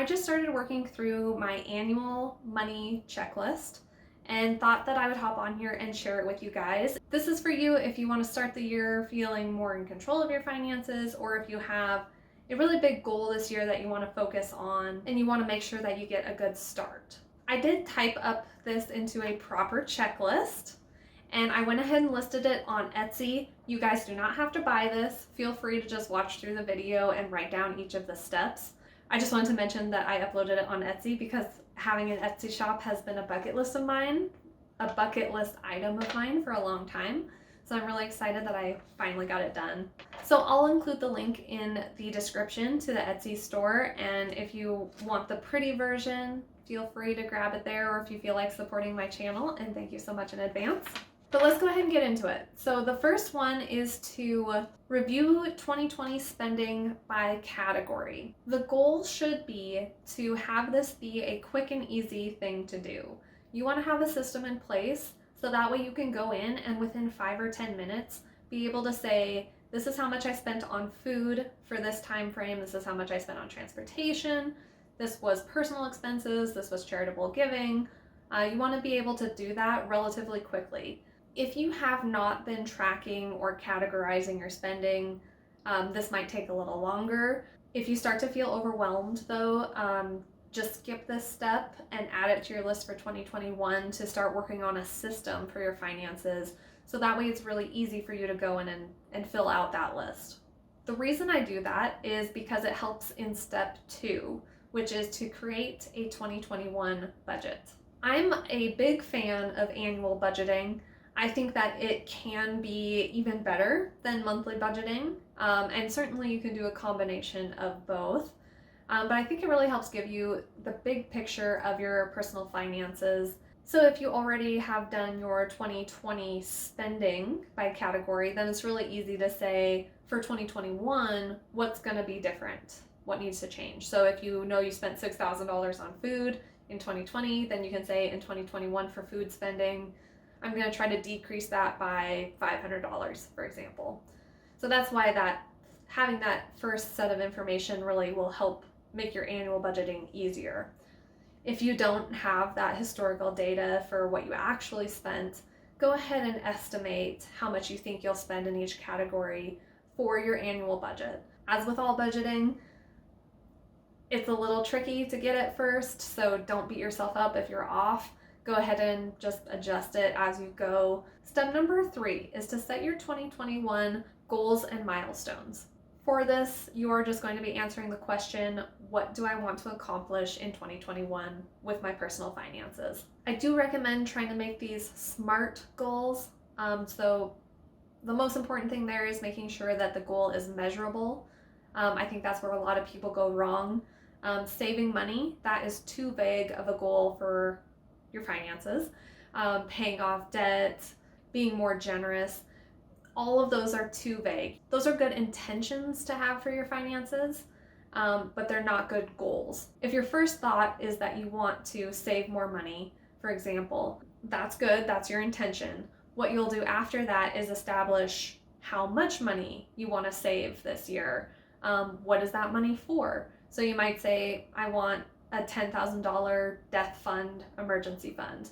I just started working through my annual money checklist and thought that I would hop on here and share it with you guys. This is for you if you want to start the year feeling more in control of your finances, or if you have a really big goal this year that you want to focus on and you want to make sure that you get a good start. I did type up this into a proper checklist, and I went ahead and listed it on Etsy. You guys do not have to buy this. Feel free to just watch through the video and write down each of the steps. I just wanted to mention that I uploaded it on Etsy because having an Etsy shop has been a bucket list of mine, a bucket list item of mine for a long time. So I'm really excited that I finally got it done. So I'll include the link in the description to the Etsy store, and if you want the pretty version, feel free to grab it there, or if you feel like supporting my channel, and thank you so much in advance. But let's go ahead and get into it. So the first one is to review 2020 spending by category. The goal should be to have this be a quick and easy thing to do. You want to have a system in place so that way you can go in and within 5 or 10 minutes be able to say, this is how much I spent on food for this time frame, this is how much I spent on transportation, this was personal expenses, this was charitable giving. You want to be able to do that relatively quickly. If you have not been tracking or categorizing your spending, this might take a little longer. If you start to feel overwhelmed though, just skip this step and add it to your list for 2021 to start working on a system for your finances. So that way it's really easy for you to go in and fill out that list. The reason I do that is because it helps in step 2, which is to create a 2021 budget. I'm a big fan of annual budgeting. I think that it can be even better than monthly budgeting, and certainly you can do a combination of both. But I think it really helps give you the big picture of your personal finances. So if you already have done your 2020 spending by category, then it's really easy to say for 2021, what's going to be different? What needs to change? So if you know you spent $6,000 on food in 2020, then you can say in 2021 for food spending, I'm going to try to decrease that by $500, for example. So that's why having that first set of information really will help make your annual budgeting easier. If you don't have that historical data for what you actually spent, go ahead and estimate how much you think you'll spend in each category for your annual budget. As with all budgeting, it's a little tricky to get at first, so don't beat yourself up if you're off. Go ahead and just adjust it as you go. Step number 3 is to set your 2021 goals and milestones. For this, you are just going to be answering the question, what do I want to accomplish in 2021 with my personal finances? I do recommend trying to make these SMART goals. So the most important thing there is making sure that the goal is measurable. I think that's where a lot of people go wrong. Saving money, that is too vague of a goal for your finances. Paying off debt, being more generous, all of those are too vague. Those are good intentions to have for your finances, but they're not good goals. If your first thought is that you want to save more money, for example, that's good, that's your intention. What you'll do after that is establish how much money you want to save this year. What is that money for? So you might say, I want a $10,000 death fund, emergency fund.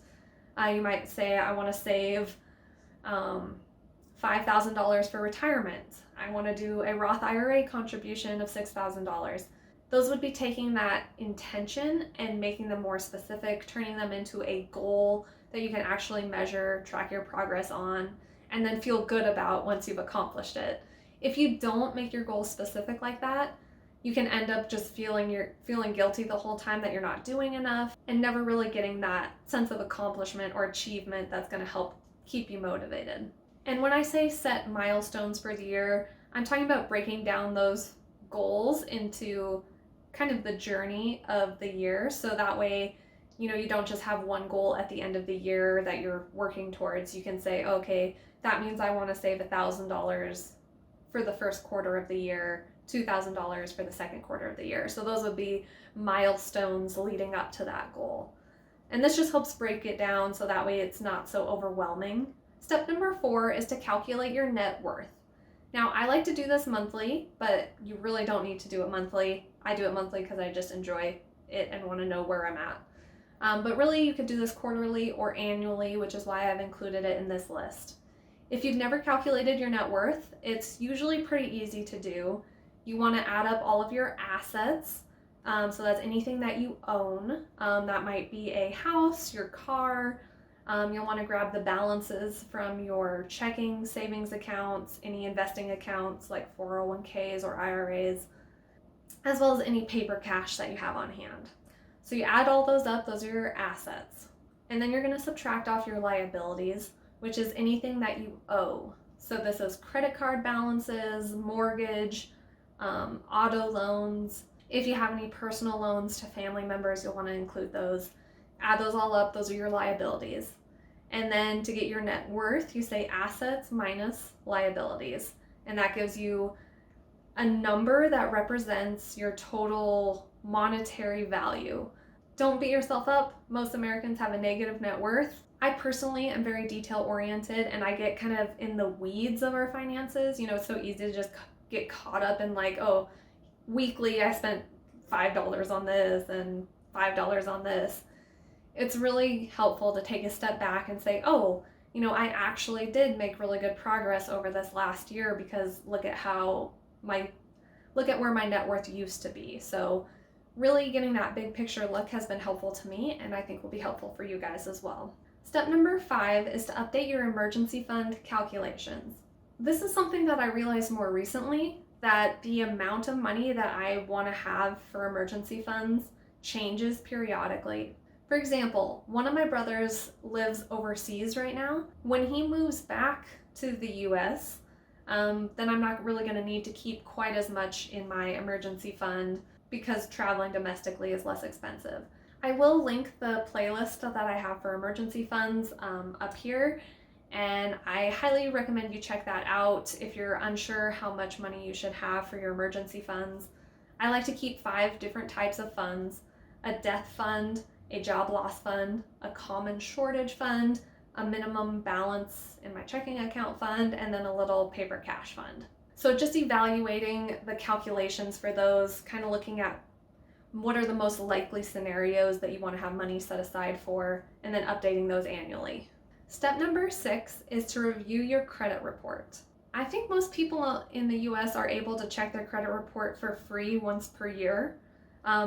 You might say, I want to save $5,000 for retirement. I want to do a Roth IRA contribution of $6,000. Those would be taking that intention and making them more specific, turning them into a goal that you can actually measure, track your progress on, and then feel good about once you've accomplished it. If you don't make your goals specific like that, you can end up just feeling guilty the whole time that you're not doing enough and never really getting that sense of accomplishment or achievement that's going to help keep you motivated. And when I say set milestones for the year, I'm talking about breaking down those goals into kind of the journey of the year. So that way, you don't just have one goal at the end of the year that you're working towards. You can say, okay, that means I want to save $1,000 for the first quarter of the year, $2,000 for the second quarter of the year. So those would be milestones leading up to that goal. And this just helps break it down so that way it's not so overwhelming. Step number 4 is to calculate your net worth. Now, I like to do this monthly, but you really don't need to do it monthly. I do it monthly because I just enjoy it and want to know where I'm at. But really, you could do this quarterly or annually, which is why I've included it in this list. If you've never calculated your net worth, it's usually pretty easy to do. You want to add up all of your assets. So that's anything that you own. That might be a house, your car. You'll want to grab the balances from your checking, savings accounts, any investing accounts like 401ks or IRAs, as well as any paper cash that you have on hand. So you add all those up, those are your assets. And then you're going to subtract off your liabilities, which is anything that you owe. So this is credit card balances, mortgage, auto loans. If you have any personal loans to family members, you'll want to include those. Add those all up, those are your liabilities. And then to get your net worth, you say assets minus liabilities. And that gives you a number that represents your total monetary value. Don't beat yourself up. Most Americans have a negative net worth. I personally am very detail oriented and I get kind of in the weeds of our finances. You know, it's so easy to just get caught up in like, oh, weekly I spent $5 on this and $5 on this. It's really helpful to take a step back and say, oh, you know, I actually did make really good progress over this last year because look at where my net worth used to be. So really getting that big picture look has been helpful to me and I think will be helpful for you guys as well. Step number 5 is to update your emergency fund calculations. This is something that I realized more recently, that the amount of money that I want to have for emergency funds changes periodically. For example, one of my brothers lives overseas right now. When he moves back to the US, then I'm not really going to need to keep quite as much in my emergency fund because traveling domestically is less expensive. I will link the playlist that I have for emergency funds up here, and I highly recommend you check that out if you're unsure how much money you should have for your emergency funds. I like to keep 5 different types of funds: a death fund, a job loss fund, a common shortage fund, a minimum balance in my checking account fund, and then a little paper cash fund. So just evaluating the calculations for those, kind of looking at what are the most likely scenarios that you want to have money set aside for, and then updating those annually. Step number 6 is to review your credit report. I think most people in the US are able to check their credit report for free once per year.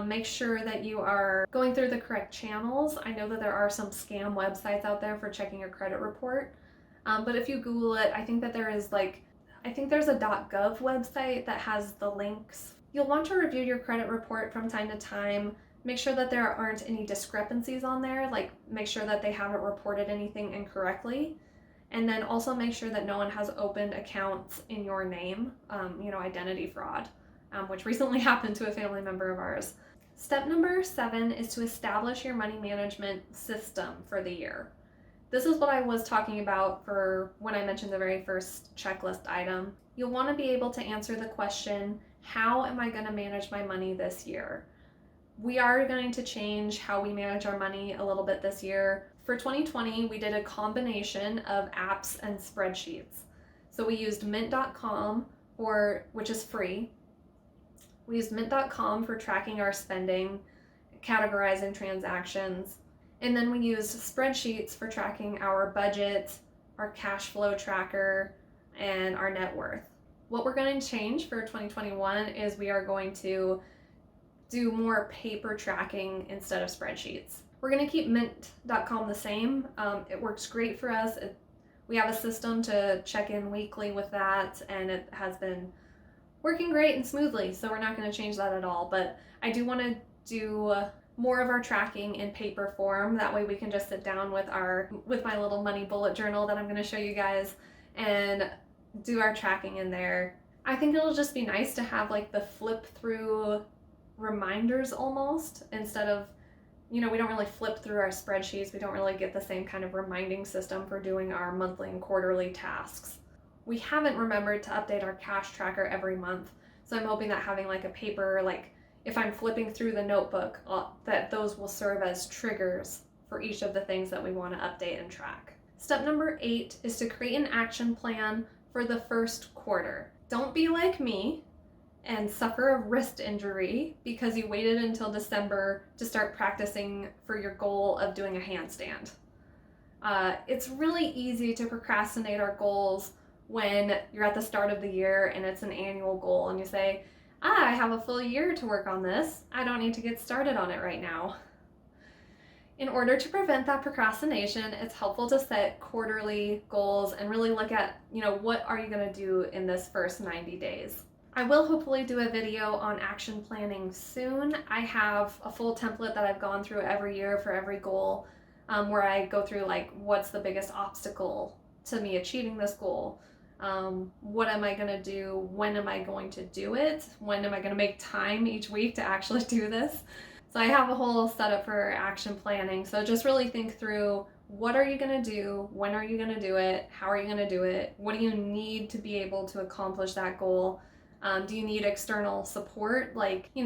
Make sure that you are going through the correct channels. I know that there are some scam websites out there for checking your credit report, but if you Google it, I think there's a .gov website that has the links. You'll want to review your credit report from time to time. Make sure that there aren't any discrepancies on there, like make sure that they haven't reported anything incorrectly. And then also make sure that no one has opened accounts in your name, identity fraud, which recently happened to a family member of ours. Step number 7 is to establish your money management system for the year. This is what I was talking about for when I mentioned the very first checklist item. You'll want to be able to answer the question, how am I going to manage my money this year? We are going to change how we manage our money a little bit this year. For 2020, we did a combination of apps and spreadsheets. So we used mint.com, which is free. We used mint.com for tracking our spending, categorizing transactions, and then we used spreadsheets for tracking our budget, our cash flow tracker, and our net worth. What we're going to change for 2021 is we are going to do more paper tracking instead of spreadsheets. We're going to keep mint.com the same. It works great for us. We have a system to check in weekly with that, and it has been working great and smoothly, so we're not going to change that at all. But I do want to do more of our tracking in paper form. That way we can just sit down with my little money bullet journal that I'm going to show you guys and do our tracking in there. I think it'll just be nice to have like the flip through reminders almost, instead of, we don't really flip through our spreadsheets. We don't really get the same kind of reminding system for doing our monthly and quarterly tasks. We haven't remembered to update our cash tracker every month, so I'm hoping that having like a paper, like if I'm flipping through the notebook, that those will serve as triggers for each of the things that we want to update and track. Step number 8 is to create an action plan for the first quarter. Don't be like me and suffer a wrist injury because you waited until December to start practicing for your goal of doing a handstand. It's really easy to procrastinate our goals when you're at the start of the year and it's an annual goal and you say, I have a full year to work on this. I don't need to get started on it right now. In order to prevent that procrastination, it's helpful to set quarterly goals and really look at, what are you going to do in this first 90 days. I will hopefully do a video on action planning soon. I have a full template that I've gone through every year for every goal, where I go through what's the biggest obstacle to me achieving this goal. What am I going to do? When am I going to do it? When am I going to make time each week to actually do this? So I have a whole setup for action planning. So just really think through, what are you going to do? When are you going to do it? How are you going to do it? What do you need to be able to accomplish that goal? Do you need external support? Do you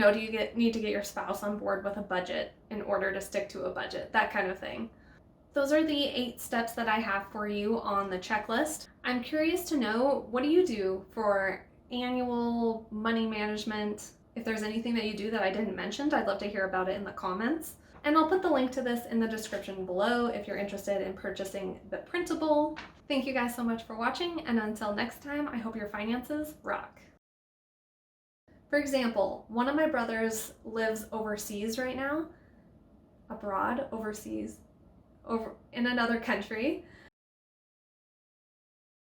need to get your spouse on board with a budget in order to stick to a budget? That kind of thing. Those are the 8 steps that I have for you on the checklist. I'm curious to know, what do you do for annual money management? If there's anything that you do that I didn't mention, I'd love to hear about it in the comments. And I'll put the link to this in the description below if you're interested in purchasing the printable. Thank you guys so much for watching, and until next time, I hope your finances rock. For example, one of my brothers lives overseas right now, overseas, over in another country,